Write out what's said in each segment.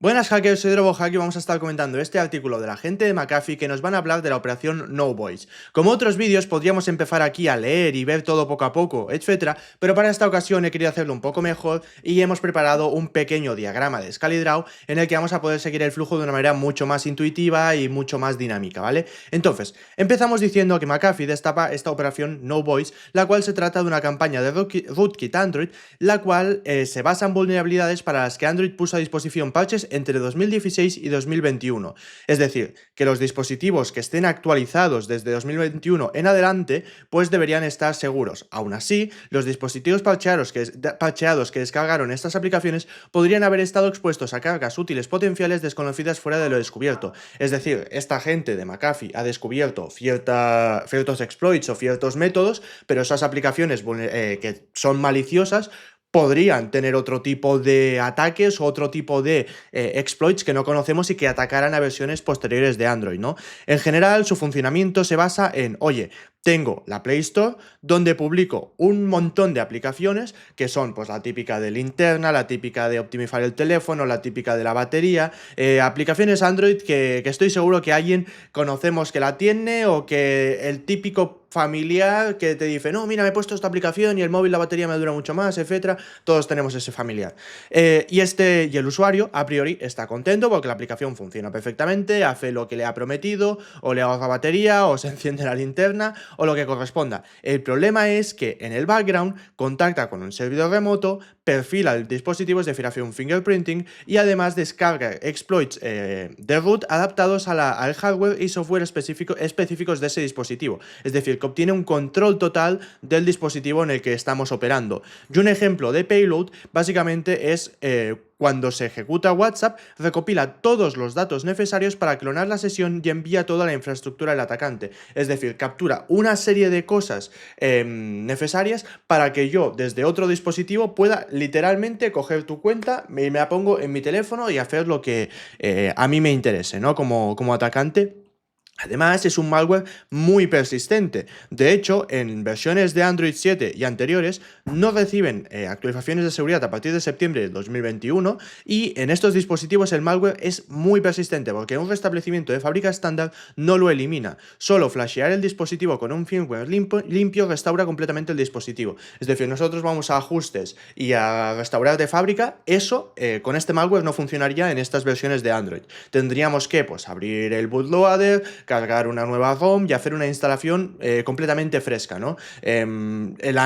Buenas hackers, soy DroboHack y vamos a estar comentando este artículo de la gente de McAfee que nos van a hablar de la operación No Voice. Como otros vídeos podríamos empezar aquí a leer y ver todo poco a poco, etcétera, pero para esta ocasión he querido hacerlo un poco mejor y hemos preparado un pequeño diagrama de ScaleDraw en el que vamos a poder seguir el flujo de una manera mucho más intuitiva y mucho más dinámica, ¿vale? Entonces, empezamos diciendo que McAfee destapa esta operación No Voice, la cual se trata de una campaña de rootkit Android, la cual se basa en vulnerabilidades para las que Android puso a disposición parches entre 2016 y 2021. Es decir, que los dispositivos que estén actualizados desde 2021 en adelante, pues deberían estar seguros. Aún así, los dispositivos parcheados que descargaron estas aplicaciones podrían haber estado expuestos a cargas útiles potenciales desconocidas fuera de lo descubierto. Es decir, esta gente de McAfee ha descubierto ciertos exploits o ciertos métodos, pero esas aplicaciones que son maliciosas podrían tener otro tipo de ataques o otro tipo de exploits que no conocemos y que atacaran a versiones posteriores de Android, ¿no? En general, su funcionamiento se basa en, oye, tengo la Play Store donde publico un montón de aplicaciones que son pues la típica de linterna, la típica de optimizar el teléfono, la típica de la batería, aplicaciones Android que estoy seguro que alguien conocemos que la tiene o que el típico familiar que te dice, no, mira, me he puesto esta aplicación y el móvil, la batería me dura mucho más, etcétera. Todos tenemos ese familiar. Y el usuario, a priori, está contento porque la aplicación funciona perfectamente, hace lo que le ha prometido, o le ahorra batería, o se enciende la linterna, o lo que corresponda. El problema es que en el background contacta con un servidor remoto, perfila el dispositivo, es decir, hace un fingerprinting, y además descarga exploits de root adaptados al hardware y software específicos de ese dispositivo. Es decir, que obtiene un control total del dispositivo en el que estamos operando. Y un ejemplo de payload básicamente es cuando se ejecuta WhatsApp, recopila todos los datos necesarios para clonar la sesión y envía toda la infraestructura del atacante. Es decir, captura una serie de cosas necesarias para que yo desde otro dispositivo pueda literalmente coger tu cuenta, me la pongo en mi teléfono y hacer lo que a mí me interese, ¿no? Como atacante. Además, es un malware muy persistente. De hecho, en versiones de Android 7 y anteriores no reciben actualizaciones de seguridad a partir de septiembre de 2021 y en estos dispositivos el malware es muy persistente porque un restablecimiento de fábrica estándar no lo elimina. Solo flashear el dispositivo con un firmware limpio restaura completamente el dispositivo. Es decir, nosotros vamos a ajustes y a restaurar de fábrica, eso con este malware no funcionaría en estas versiones de Android. Tendríamos que pues, abrir el bootloader, cargar una nueva ROM y hacer una instalación completamente fresca, ¿no? La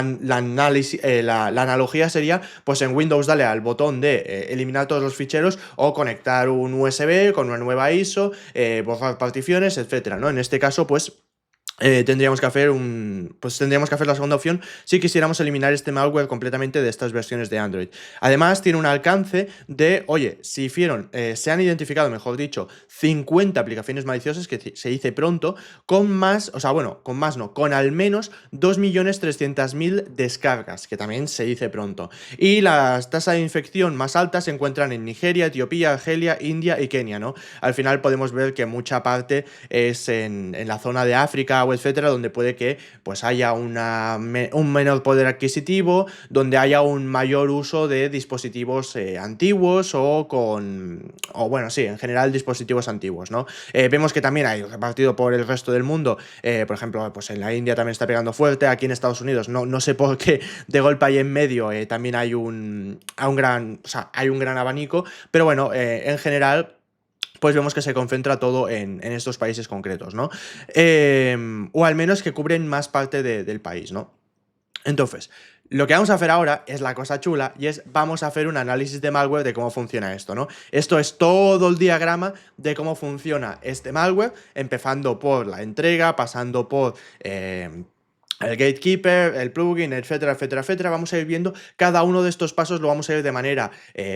analogía sería, pues en Windows dale al botón de eliminar todos los ficheros o conectar un USB con una nueva ISO, borrar particiones, etcétera, ¿no? En este caso, pues tendríamos que hacer la segunda opción si quisiéramos eliminar este malware completamente de estas versiones de Android. Además, tiene un alcance de, oye, si se han identificado, mejor dicho, 50 aplicaciones maliciosas, que se dice pronto, con más, o sea, bueno, con más no, con al menos 2.300.000 descargas, que también se dice pronto. Y las tasas de infección más altas se encuentran en Nigeria, Etiopía, Argelia, India y Kenia, ¿no? Al final podemos ver que mucha parte es en la zona de África o etcétera, donde puede que pues haya un menor poder adquisitivo, donde haya un mayor uso de dispositivos antiguos o bueno, sí, en general dispositivos antiguos, ¿no? Vemos que también hay repartido por el resto del mundo, por ejemplo, pues en la India también está pegando fuerte, aquí en Estados Unidos no sé por qué de golpe ahí en medio también hay un gran abanico, pero bueno, en general pues vemos que se concentra todo en estos países concretos, ¿no? O al menos que cubren más parte del país, ¿no? Entonces, lo que vamos a hacer ahora es la cosa chula y es vamos a hacer un análisis de malware de cómo funciona esto, ¿no? Esto es todo el diagrama de cómo funciona este malware, empezando por la entrega, pasando por el gatekeeper, el plugin, etcétera, etcétera, etcétera. Vamos a ir viendo cada uno de estos pasos, lo vamos a ir de manera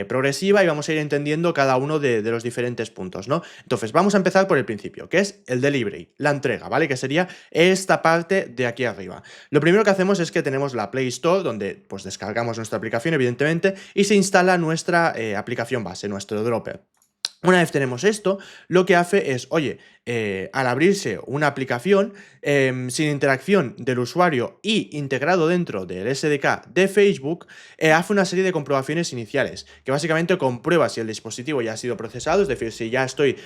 progresiva y vamos a ir entendiendo cada uno de los diferentes puntos, ¿no? Entonces, vamos a empezar por el principio, que es el delivery, la entrega, ¿vale? Que sería esta parte de aquí arriba. Lo primero que hacemos es que tenemos la Play Store, donde pues descargamos nuestra aplicación, evidentemente, y se instala nuestra aplicación base, nuestro dropper. Una vez tenemos esto, lo que hace es, oye, al abrirse una aplicación sin interacción del usuario y integrado dentro del SDK de Facebook, hace una serie de comprobaciones iniciales, que básicamente comprueba si el dispositivo ya ha sido procesado, es decir, si ya estoy,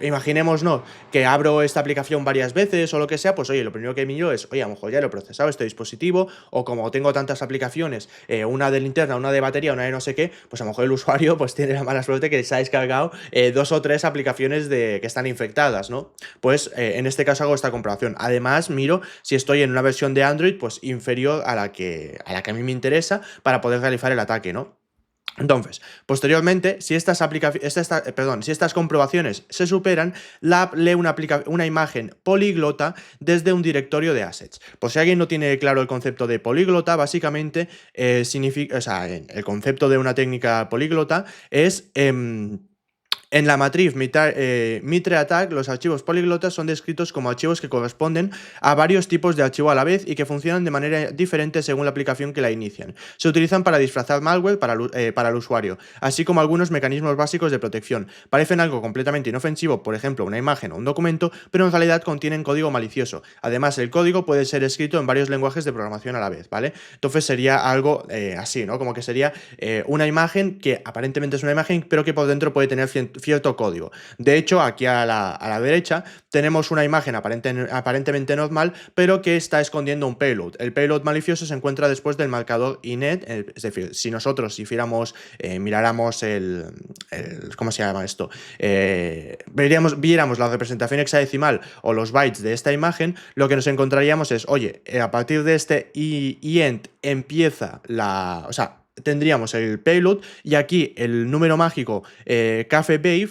imaginémonos que abro esta aplicación varias veces o lo que sea, pues oye, lo primero que miro es, oye, a lo mejor ya lo he procesado este dispositivo, o como tengo tantas aplicaciones, una de linterna, una de batería, una de no sé qué, pues a lo mejor el usuario pues tiene la mala suerte que se ha descargado 2 o 3 aplicaciones que están infectadas, ¿no? Pues en este caso hago esta comprobación. Además, miro si estoy en una versión de Android pues inferior a la que a mí me interesa para poder realizar el ataque, ¿no? Entonces, posteriormente, si estas comprobaciones se superan, la app lee una imagen políglota desde un directorio de assets. Por si alguien no tiene claro el concepto de políglota, básicamente significa, o sea, el concepto de una técnica políglota es en la matriz Mitre Attack, los archivos políglotas son descritos como archivos que corresponden a varios tipos de archivo a la vez y que funcionan de manera diferente según la aplicación que la inician. Se utilizan para disfrazar malware para el usuario, así como algunos mecanismos básicos de protección. Parecen algo completamente inofensivo, por ejemplo, una imagen o un documento, pero en realidad contienen código malicioso. Además, el código puede ser escrito en varios lenguajes de programación a la vez, ¿vale? Entonces sería algo así, ¿no? Como que sería una imagen que aparentemente es una imagen, pero que por dentro puede tener cierto código. De hecho, aquí a la derecha tenemos una imagen aparentemente normal, pero que está escondiendo un payload. El payload malicioso se encuentra después del marcador inet, es decir, si nosotros miráramos ¿cómo se llama esto? Viéramos la representación hexadecimal o los bytes de esta imagen, lo que nos encontraríamos es, oye, a partir de este iEnt empieza o sea, tendríamos el payload y aquí el número mágico Cafe Babe,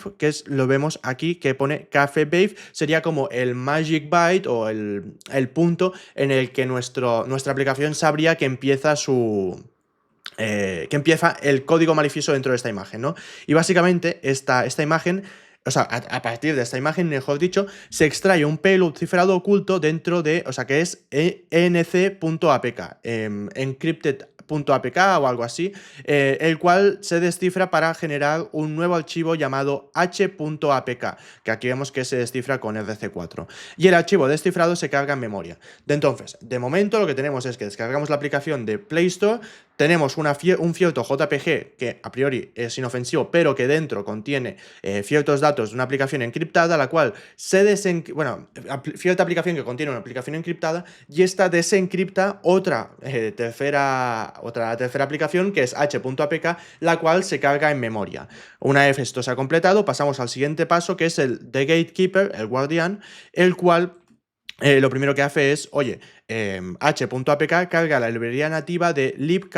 lo vemos aquí que pone Cafe Babe, sería como el magic byte o el punto en el que nuestra aplicación sabría que empieza el código malicioso dentro de esta imagen, ¿no? Y básicamente esta imagen, o sea, a partir de esta imagen, mejor dicho, se extrae un payload cifrado oculto dentro de, o sea, que es enc.apk, encrypted.apk o algo así, el cual se descifra para generar un nuevo archivo llamado h.apk, que aquí vemos que se descifra con RC4. Y el archivo descifrado se carga en memoria. Entonces, de momento lo que tenemos es que descargamos la aplicación de Play Store, tenemos un cierto JPG que a priori es inofensivo, pero que dentro contiene ciertos datos de una aplicación encriptada, la cual cierta aplicación que contiene una aplicación encriptada, y esta desencripta otra tercera aplicación que es h.apk, la cual se carga en memoria. Una vez esto se ha completado, pasamos al siguiente paso, que es el The Gatekeeper, el guardián, el cual lo primero que hace es, oye, h.apk carga la librería nativa de libkwc.so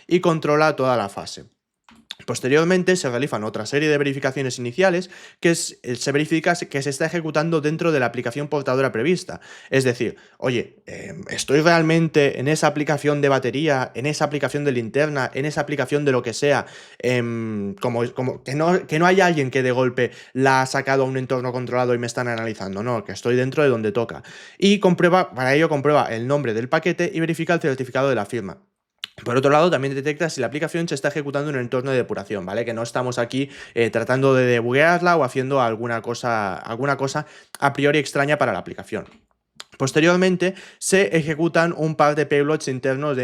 y controla toda la fase. Posteriormente se realizan otra serie de verificaciones iniciales se verifica que se está ejecutando dentro de la aplicación portadora prevista. Es decir, oye, ¿estoy realmente en esa aplicación de batería, en esa aplicación de linterna, en esa aplicación de lo que sea? Como que no haya alguien que de golpe la ha sacado a un entorno controlado y me están analizando. No, que estoy dentro de donde toca. Y para ello comprueba el nombre del paquete y verifica el certificado de la firma. Por otro lado, también detecta si la aplicación se está ejecutando en un entorno de depuración, ¿vale? Que no estamos aquí tratando de debuguearla o haciendo alguna cosa a priori extraña para la aplicación. Posteriormente, se ejecutan un par de payloads internos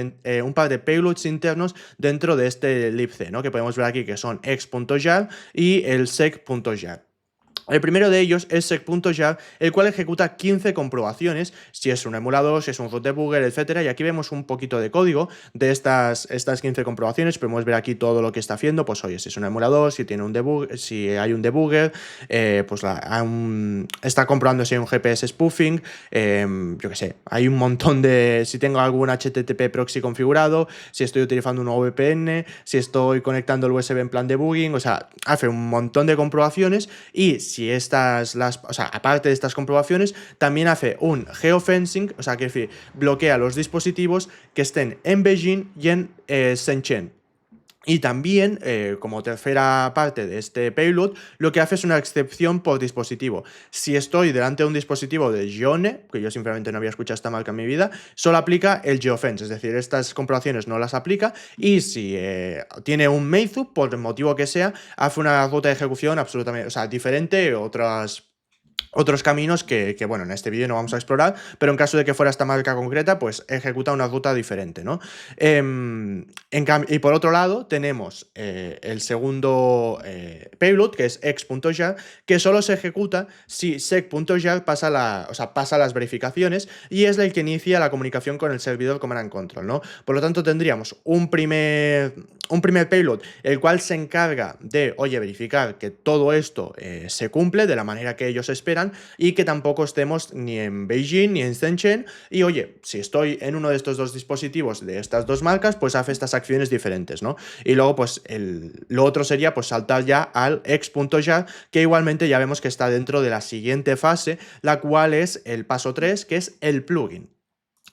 dentro de este libc, ¿no? Que podemos ver aquí que son ex.jar y el sec.jar. El primero de ellos es sec.jar, el cual ejecuta 15 comprobaciones, si es un emulador, si es un root debugger, etc. Y aquí vemos un poquito de código de estas 15 comprobaciones. Podemos ver aquí todo lo que está haciendo, pues oye, si es un emulador, si tiene un debugger, si hay un debugger, está comprobando si hay un GPS spoofing, yo qué sé, hay un montón si tengo algún HTTP proxy configurado, si estoy utilizando un VPN, si estoy conectando el USB en plan debugging, o sea, hace un montón de comprobaciones y aparte de estas comprobaciones, también hace un geofencing, o sea, que es decir, bloquea los dispositivos que estén en Beijing y en Shenzhen. Y también, como tercera parte de este payload, lo que hace es una excepción por dispositivo. Si estoy delante de un dispositivo de Yone, que yo simplemente no había escuchado esta marca en mi vida, solo aplica el geofence, es decir, estas comprobaciones no las aplica, y si tiene un Meizu, por el motivo que sea, hace una ruta de ejecución absolutamente, o sea, diferente, otros caminos que, bueno, en este vídeo no vamos a explorar, pero en caso de que fuera esta marca concreta, pues ejecuta una ruta diferente, ¿no? Y por otro lado, tenemos el segundo payload, que es ex.jar, que solo se ejecuta si sec.jar pasa las verificaciones y es el que inicia la comunicación con el servidor Command and Control, ¿no? Por lo tanto, tendríamos un primer payload, el cual se encarga de, oye, verificar que todo esto se cumple de la manera que ellos esperan y que tampoco estemos ni en Beijing ni en Shenzhen. Y oye, si estoy en uno de estos dos dispositivos de estas dos marcas, pues hace estas acciones diferentes, ¿no? Y luego, pues lo otro sería pues saltar ya al ex.jar, que igualmente ya vemos que está dentro de la siguiente fase, la cual es el paso 3, que es el plugin.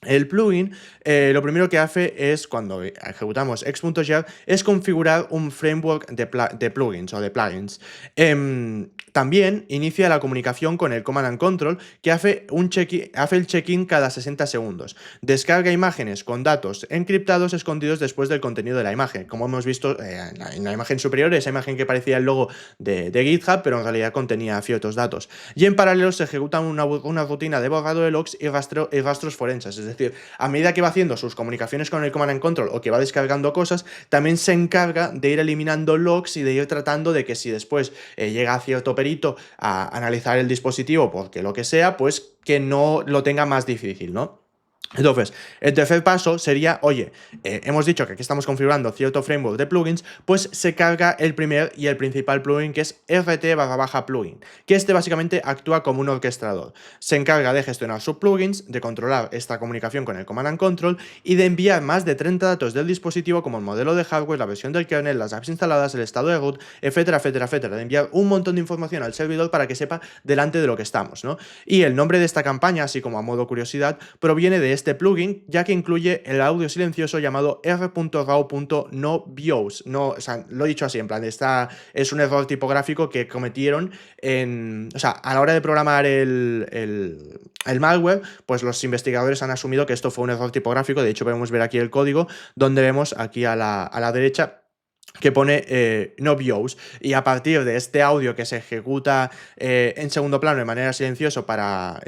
El plugin lo primero que hace es, cuando ejecutamos ex.jar, es configurar un framework de plugins o de plugins. También inicia la comunicación con el Command and Control, que hace el check-in cada 60 segundos. Descarga imágenes con datos encriptados escondidos después del contenido de la imagen. Como hemos visto en la imagen superior, esa imagen que parecía el logo de GitHub, pero en realidad contenía ciertos datos. Y en paralelo se ejecuta una rutina de borrado de logs y rastros forenses. Es decir, a medida que va haciendo sus comunicaciones con el Command and Control o que va descargando cosas, también se encarga de ir eliminando logs y de ir tratando de que si después llega cierto perito a analizar el dispositivo porque lo que sea, pues que no lo tenga más difícil, ¿no? Entonces, el tercer paso sería, oye, hemos dicho que aquí estamos configurando cierto framework de plugins, pues se carga el primer y el principal plugin, que es rt/plugin, que este básicamente actúa como un orquestador. Se encarga de gestionar subplugins, de controlar esta comunicación con el Command and Control y de enviar más de 30 datos del dispositivo, como el modelo de hardware, la versión del kernel, las apps instaladas, el estado de root, etcétera, etcétera, etcétera. De enviar un montón de información al servidor para que sepa delante de lo que estamos, ¿no? Y el nombre de esta campaña, así como a modo curiosidad, proviene de este plugin, ya que incluye el audio silencioso llamado r.raw.nobios. No, o sea, lo he dicho así, en plan, es un error tipográfico que cometieron a la hora de programar el malware, pues los investigadores han asumido que esto fue un error tipográfico. De hecho, podemos ver aquí el código, donde vemos aquí a la derecha que pone no BIOS, y a partir de este audio que se ejecuta en segundo plano de manera silenciosa para,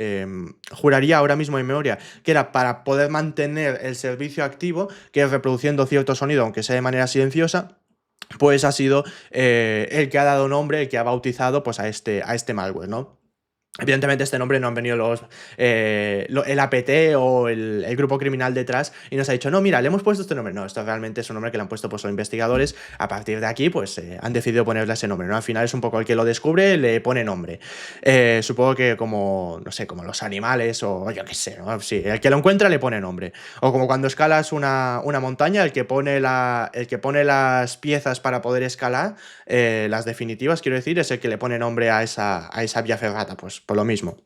juraría ahora mismo en memoria, que era para poder mantener el servicio activo, que es reproduciendo cierto sonido aunque sea de manera silenciosa, pues ha sido el que ha dado nombre, el que ha bautizado pues a este malware, ¿no? Evidentemente este nombre no han venido el APT o el grupo criminal detrás y nos ha dicho, no, mira, le hemos puesto este nombre. No, esto realmente es un nombre que le han puesto pues, los investigadores. A partir de aquí, pues han decidido ponerle ese nombre, ¿no? Al final es un poco el que lo descubre, le pone nombre. Supongo que como, no sé, como los animales o yo qué sé, ¿no? Sí, el que lo encuentra le pone nombre. O como cuando escalas una montaña, el que pone las piezas para poder escalar, las definitivas, quiero decir, es el que le pone nombre a esa vía ferrata, pues por lo mismo.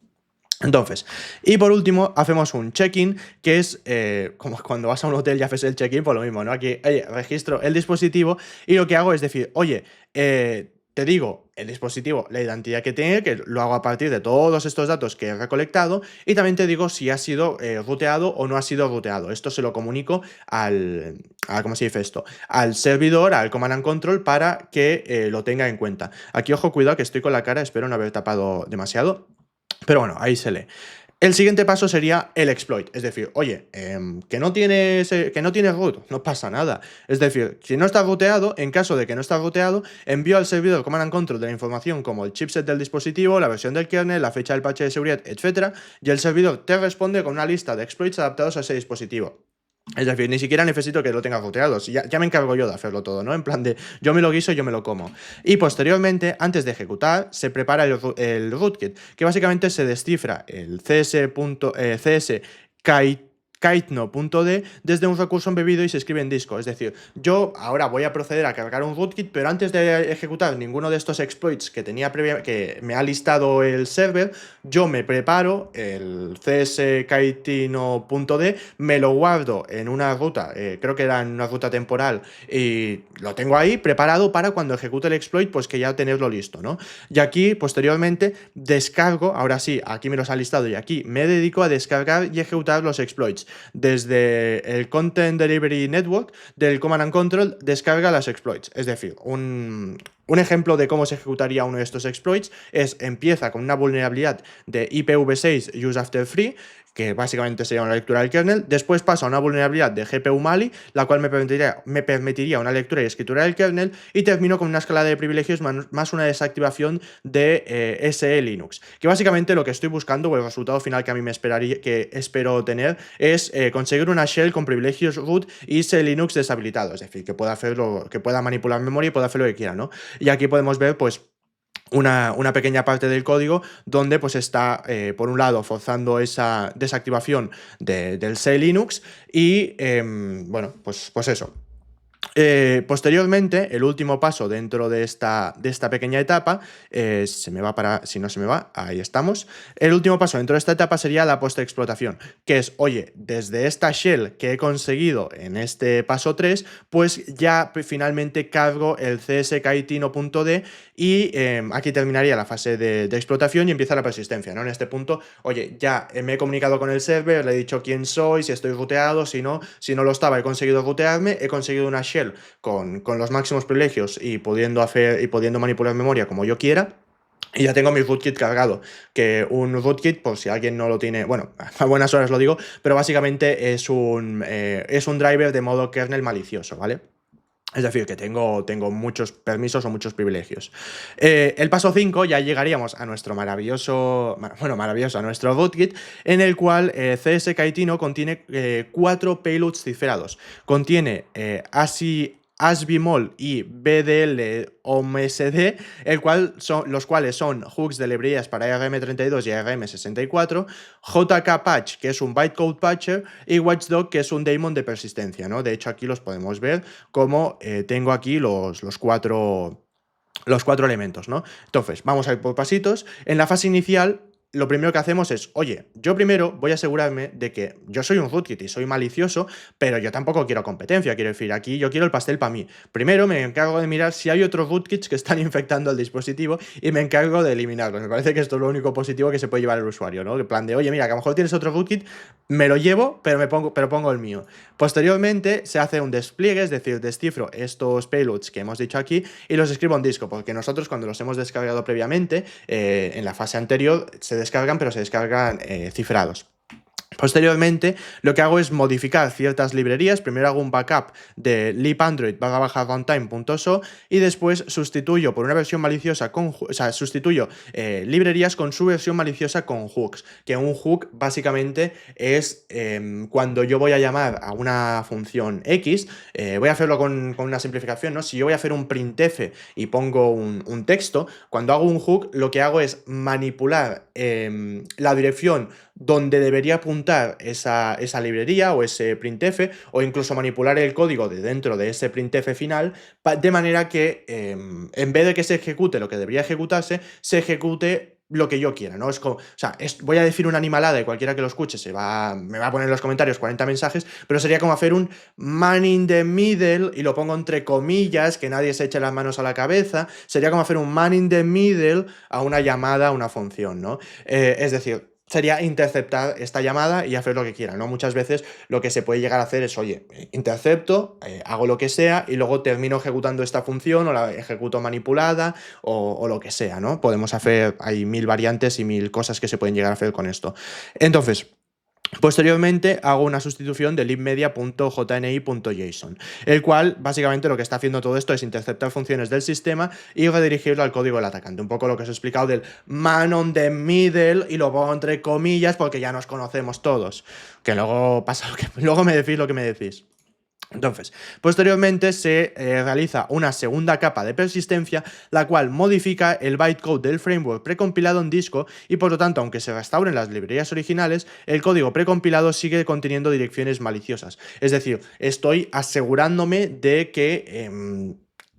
Entonces, y por último, hacemos un check-in, que es como cuando vas a un hotel y haces el check-in, por lo mismo, ¿no? Aquí, oye, registro el dispositivo y lo que hago es decir, oye, te digo el dispositivo, la identidad que tiene, que lo hago a partir de todos estos datos que he recolectado, y también te digo si ha sido ruteado o no ha sido ruteado. Esto se lo comunico ¿cómo se dice esto? Al servidor, al Command and Control, para que lo tenga en cuenta. Aquí, ojo, cuidado, que estoy con la cara, espero no haber tapado demasiado. Pero bueno, ahí se lee. El siguiente paso sería el exploit, es decir, oye, que no tienes root, no pasa nada. Es decir, si no está rooteado, en caso de que no está rooteado, envío al servidor Command and Control de la información como el chipset del dispositivo, la versión del kernel, la fecha del parche de seguridad, etc. Y el servidor te responde con una lista de exploits adaptados a ese dispositivo. Es decir, ni siquiera necesito que lo tenga rooteado, si ya me encargo yo de hacerlo todo, ¿no? En plan de, yo me lo guiso, yo me lo como. Y posteriormente, antes de ejecutar, se prepara el rootkit, que básicamente se descifra el CS kiteno.d desde un recurso embebido y se escribe en disco. Es decir, yo ahora voy a proceder a cargar un rootkit, pero antes de ejecutar ninguno de estos exploits que tenía que me ha listado el server, yo me preparo el cskiteno.d, me lo guardo en una ruta, creo que era en una ruta temporal, y lo tengo ahí preparado para cuando ejecute el exploit, pues que ya tenerlo listo, ¿no? Y aquí, posteriormente, descargo, ahora sí, aquí me los ha listado y aquí me dedico a descargar y ejecutar los exploits. Desde el Content Delivery Network del Command and Control descarga los exploits. Es decir, un ejemplo de cómo se ejecutaría uno de estos exploits es: empieza con una vulnerabilidad de IPv6 use after free, que básicamente sería una lectura del kernel. Después pasa a una vulnerabilidad de GPU Mali, la cual me permitiría una lectura y escritura del kernel, y termino con una escala de privilegios más una desactivación de SE Linux. Que básicamente lo que estoy buscando, o el resultado final que a mí que espero tener, es conseguir una shell con privilegios root y SE Linux deshabilitado. Es decir, que pueda manipular memoria y pueda hacer lo que quiera, ¿no? Y aquí podemos ver, pues, una pequeña parte del código donde pues está, por un lado, forzando esa desactivación del SE Linux y, bueno, pues eso. Posteriormente, el último paso dentro de esta pequeña etapa, si no se me va, ahí estamos. El último paso dentro de esta etapa sería la postexplotación, que es, oye, desde esta shell que he conseguido en este paso 3, pues ya finalmente cargo el cskiteno.d y aquí terminaría la fase de explotación y empieza la persistencia, ¿no? En este punto, oye, ya me he comunicado con el server, le he dicho quién soy, si estoy rooteado, si no lo estaba, he conseguido rootearme, he conseguido una shell con los máximos privilegios y pudiendo manipular memoria como yo quiera. Y ya tengo mi rootkit cargado, que un rootkit, por si alguien no lo tiene, bueno, a buenas horas lo digo, pero básicamente es un driver de modo kernel malicioso, ¿vale? Es decir, que tengo muchos permisos o muchos privilegios. El paso 5 ya llegaríamos a nuestro maravilloso, a nuestro rootkit, en el cual cskiteno contiene 4 payloads cifrados. Contiene ASBMOL y BDL-OMSD, los cuales son hooks de librerías para ARM32 y ARM64, JK-Patch, que es un bytecode patcher, y Watchdog, que es un daemon de persistencia, ¿no? De hecho, aquí los podemos ver como tengo aquí los cuatro elementos, ¿no? Entonces, vamos a ir por pasitos. En la fase inicial, lo primero que hacemos es, oye, yo primero voy a asegurarme de que yo soy un rootkit y soy malicioso, pero yo tampoco quiero competencia, quiero decir, aquí yo quiero el pastel para mí. Primero me encargo de mirar si hay otros rootkits que están infectando el dispositivo y me encargo de eliminarlos. Me parece que esto es lo único positivo que se puede llevar el usuario, ¿no? En plan de, oye, mira, que a lo mejor tienes otro rootkit, me lo llevo, pero pongo el mío. Posteriormente se hace un despliegue, es decir, descifro estos payloads que hemos dicho aquí y los escribo en disco, porque nosotros cuando los hemos descargado previamente, en la fase anterior, se descargan, pero se descargan cifrados. Posteriormente, lo que hago es modificar ciertas librerías. Primero hago un backup de libandroid/runtime.so y después sustituyo por una versión maliciosa sustituyo librerías con su versión maliciosa con hooks, que un hook básicamente es cuando yo voy a llamar a una función X, voy a hacerlo con una simplificación, ¿no? Si yo voy a hacer un printf y pongo un texto, cuando hago un hook lo que hago es manipular la dirección donde debería apuntar esa librería o ese printf, o incluso manipular el código de dentro de ese printf final, de manera que en vez de que se ejecute lo que debería ejecutarse, se ejecute lo que yo quiera, ¿no? Es como, o sea, voy a decir una animalada y cualquiera que lo escuche me va a poner en los comentarios 40 mensajes, pero sería como hacer un man in the middle, y lo pongo entre comillas, que nadie se eche las manos a la cabeza, sería como hacer un man in the middle a una llamada, a una función, ¿no? Es decir, sería interceptar esta llamada y hacer lo que quiera, ¿no? Muchas veces lo que se puede llegar a hacer es, oye, intercepto, hago lo que sea y luego termino ejecutando esta función o la ejecuto manipulada o lo que sea, ¿no? Podemos hacer, hay 1000 variantes y 1000 cosas que se pueden llegar a hacer con esto. Entonces, posteriormente hago una sustitución de libmedia.jni.json, el cual básicamente lo que está haciendo todo esto es interceptar funciones del sistema y redirigirlo al código del atacante. Un poco lo que os he explicado del man on the middle, y lo pongo entre comillas porque ya nos conocemos todos. Que luego pasa luego me decís lo que me decís. Entonces, posteriormente se realiza una segunda capa de persistencia, la cual modifica el bytecode del framework precompilado en disco y por lo tanto, aunque se restauren las librerías originales, el código precompilado sigue conteniendo direcciones maliciosas. Es decir, estoy asegurándome de que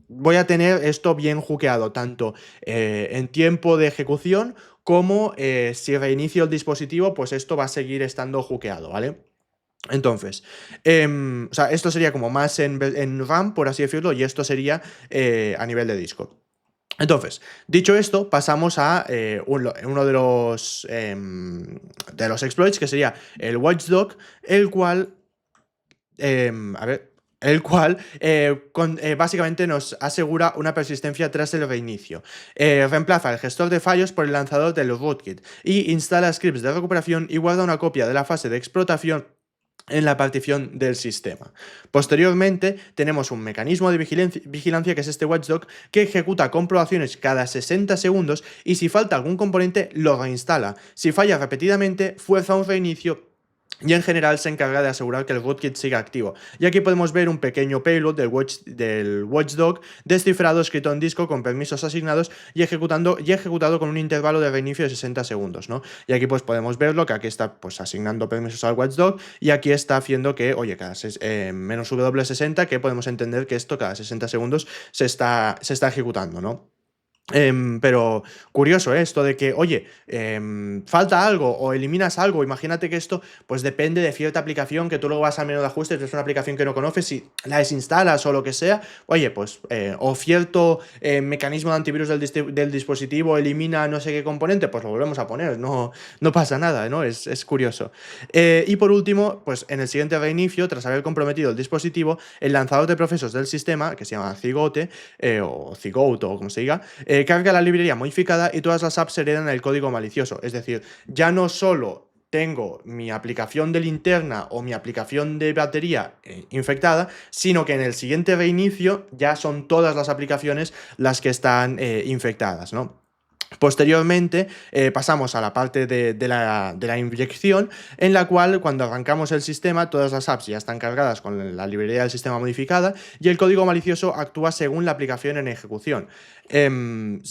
voy a tener esto bien hookeado, tanto en tiempo de ejecución como si reinicio el dispositivo, pues esto va a seguir estando hookeado, ¿vale? Entonces, o sea, esto sería como más en RAM, por así decirlo, y esto sería a nivel de disco. Entonces, dicho esto, pasamos a uno de los exploits, que sería el Watchdog, el cual, a ver, el cual básicamente nos asegura una persistencia tras el reinicio. Reemplaza el gestor de fallos por el lanzador del rootkit y instala scripts de recuperación y guarda una copia de la fase de explotación en la partición del sistema. Posteriormente, tenemos un mecanismo de vigilancia que es este watchdog que ejecuta comprobaciones cada 60 segundos y si falta algún componente lo reinstala. Si falla repetidamente, fuerza un reinicio y en general se encarga de asegurar que el rootkit siga activo. Y aquí podemos ver un pequeño payload del watchdog descifrado, escrito en disco con permisos asignados y ejecutado con un intervalo de reinicio de 60 segundos, ¿no? Y aquí pues podemos verlo, que aquí está pues asignando permisos al watchdog y aquí está haciendo que, oye, cada menos W60, que podemos entender que esto cada 60 segundos se está ejecutando, ¿no? Pero curioso, esto de que, oye, falta algo o eliminas algo. Imagínate que esto pues depende de cierta aplicación que tú luego vas al menú de ajustes, es una aplicación que no conoces y la desinstalas o lo que sea. Oye, pues, o cierto mecanismo de antivirus del dispositivo elimina no sé qué componente, pues lo volvemos a poner, no pasa nada, ¿no? Es curioso. Y por último, pues en el siguiente reinicio, tras haber comprometido el dispositivo, el lanzador de procesos del sistema, que se llama Cigote, o Cigout o como se diga, carga la librería modificada y todas las apps heredan el código malicioso. Es decir, ya no solo tengo mi aplicación de linterna o mi aplicación de batería infectada, sino que en el siguiente reinicio ya son todas las aplicaciones las que están infectadas, ¿no? Posteriormente pasamos a la parte de la inyección, en la cual cuando arrancamos el sistema todas las apps ya están cargadas con la librería del sistema modificada y el código malicioso actúa según la aplicación en ejecución. Aquí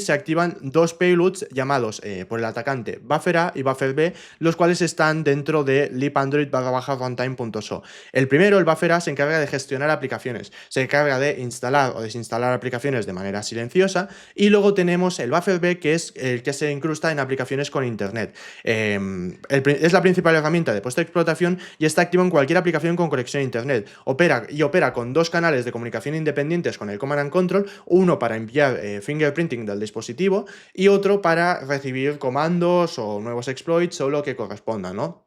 se activan dos payloads llamados por el atacante buffer A y buffer B, los cuales están dentro de libandroid/runtime.so. El primero, el buffer A, se encarga de gestionar aplicaciones, se encarga de instalar o desinstalar aplicaciones de manera silenciosa, y luego tenemos el buffer B, que es el que se incrusta en aplicaciones con internet. Es la principal herramienta de post-explotación y está activo en cualquier aplicación con conexión a internet. Opera con dos canales de comunicación independientes con el Command and Control, uno para enviar fingerprinting del dispositivo y otro para recibir comandos o nuevos exploits o lo que corresponda, ¿no?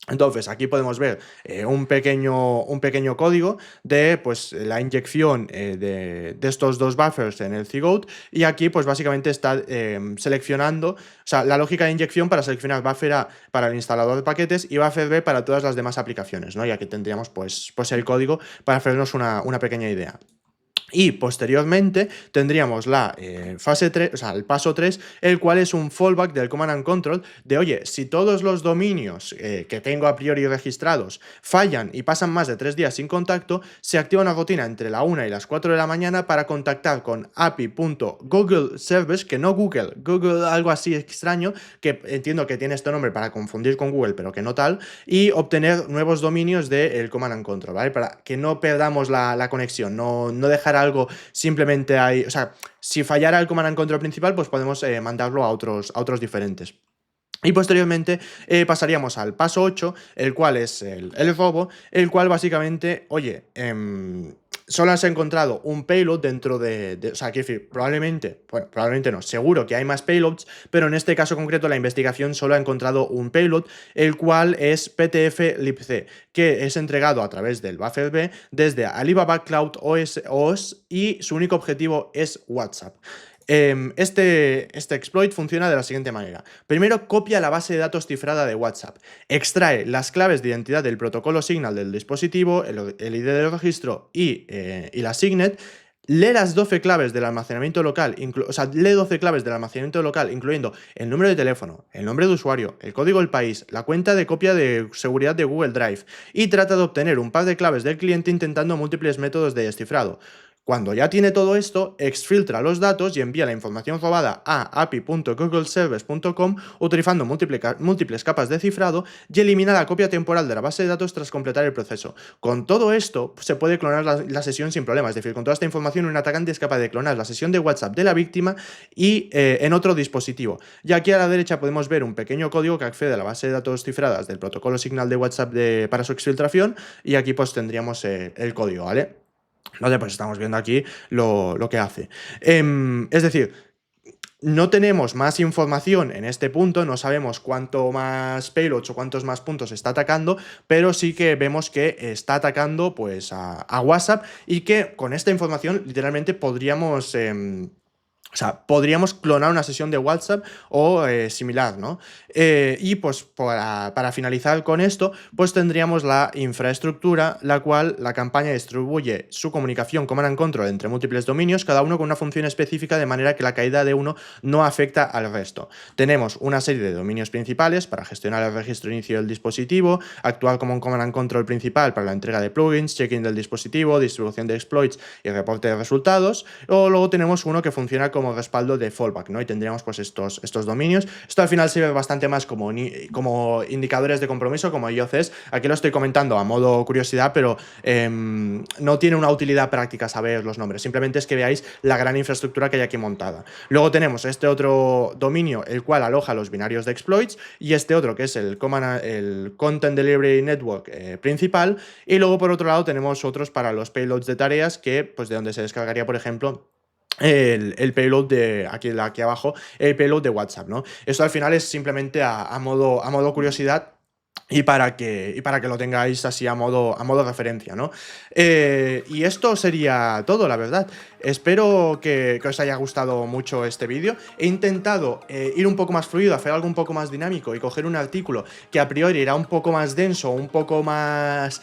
Entonces, aquí podemos ver un pequeño código de pues, la inyección de estos dos buffers en el Cigout, y aquí pues básicamente está seleccionando, o sea, la lógica de inyección para seleccionar buffer A para el instalador de paquetes y buffer B para todas las demás aplicaciones, ¿no? Y aquí tendríamos pues el código para hacernos una pequeña idea. Y posteriormente tendríamos la fase 3, o sea, el paso 3, el cual es un fallback del Command and Control de, oye, si todos los dominios que tengo a priori registrados fallan y pasan más de 3 días sin contacto, se activa una rutina entre la 1 y las 4 de la mañana para contactar con api.google service, que no Google algo así extraño, que entiendo que tiene este nombre para confundir con Google, pero que no tal, y obtener nuevos dominios del Command and Control, ¿vale? Para que no perdamos la conexión, no dejar algo simplemente ahí. O sea, si fallara el Command and Control principal, pues podemos mandarlo a otros diferentes. Y posteriormente pasaríamos al paso 8, el cual es el robo, el cual básicamente, oye, solo has encontrado un payload dentro o sea, quiero decir, probablemente no, seguro que hay más payloads, pero en este caso concreto la investigación solo ha encontrado un payload, el cual es PTF-libc, que es entregado a través del buffer B desde Alibaba Cloud OS y su único objetivo es WhatsApp. Este exploit funciona de la siguiente manera. Primero, copia la base de datos cifrada de WhatsApp, extrae las claves de identidad del protocolo Signal del dispositivo, el ID del registro y la Signet, lee las 12 claves del almacenamiento local, o sea, lee 12 claves del almacenamiento local, incluyendo el número de teléfono, el nombre de usuario, el código del país, la cuenta de copia de seguridad de Google Drive, y trata de obtener un par de claves del cliente intentando múltiples métodos de descifrado. Cuando ya tiene todo esto, exfiltra los datos y envía la información robada a api.googleservice.com utilizando múltiples capas de cifrado y elimina la copia temporal de la base de datos tras completar el proceso. Con todo esto, se puede clonar la sesión sin problema, es decir, con toda esta información un atacante es capaz de clonar la sesión de WhatsApp de la víctima y en otro dispositivo. Y aquí a la derecha podemos ver un pequeño código que accede a la base de datos cifradas del protocolo Signal de WhatsApp para su exfiltración, y aquí pues tendríamos el código, ¿vale? Entonces, pues estamos viendo aquí lo que hace. Es decir, no tenemos más información en este punto, no sabemos cuánto más payloads o cuántos más puntos está atacando, pero sí que vemos que está atacando pues a WhatsApp, y que con esta información literalmente podríamos... o sea, podríamos clonar una sesión de WhatsApp o similar, ¿no? Y pues para finalizar con esto, pues tendríamos la infraestructura, la cual la campaña distribuye su comunicación command and control entre múltiples dominios, cada uno con una función específica, de manera que la caída de uno no afecta al resto. Tenemos una serie de dominios principales para gestionar el registro de inicio del dispositivo, actuar como un command and control principal para la entrega de plugins, check-in del dispositivo, distribución de exploits y reporte de resultados, o luego tenemos uno que funciona como respaldo de fallback, ¿no? Y tendríamos pues estos dominios. Esto al final sirve bastante más como indicadores de compromiso, como IOCs. Aquí lo estoy comentando a modo curiosidad, pero no tiene una utilidad práctica saber los nombres, simplemente es que veáis la gran infraestructura que hay aquí montada. Luego tenemos este otro dominio, el cual aloja los binarios de exploits, y este otro que es el Content Delivery Network principal, y luego por otro lado tenemos otros para los payloads de tareas, que pues de donde se descargaría, por ejemplo, el payload de aquí abajo, el payload de WhatsApp, ¿no? Esto al final es simplemente a modo curiosidad, y para que lo tengáis así a modo referencia, ¿no? Y esto sería todo, la verdad. Espero que os haya gustado mucho este vídeo. He intentado ir un poco más fluido, hacer algo un poco más dinámico y coger un artículo que a priori era un poco más denso, un poco más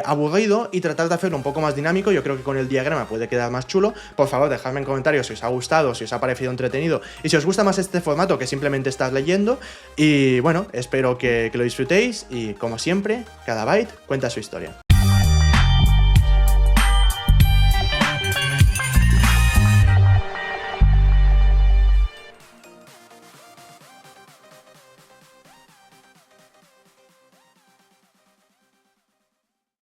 aburrido, y tratar de hacerlo un poco más dinámico. Yo creo que con el diagrama puede quedar más chulo. Por favor, dejadme en comentarios si os ha gustado, si os ha parecido entretenido y si os gusta más este formato que simplemente estás leyendo. Y bueno, espero que lo disfrutéis, y como siempre, cada byte cuenta su historia.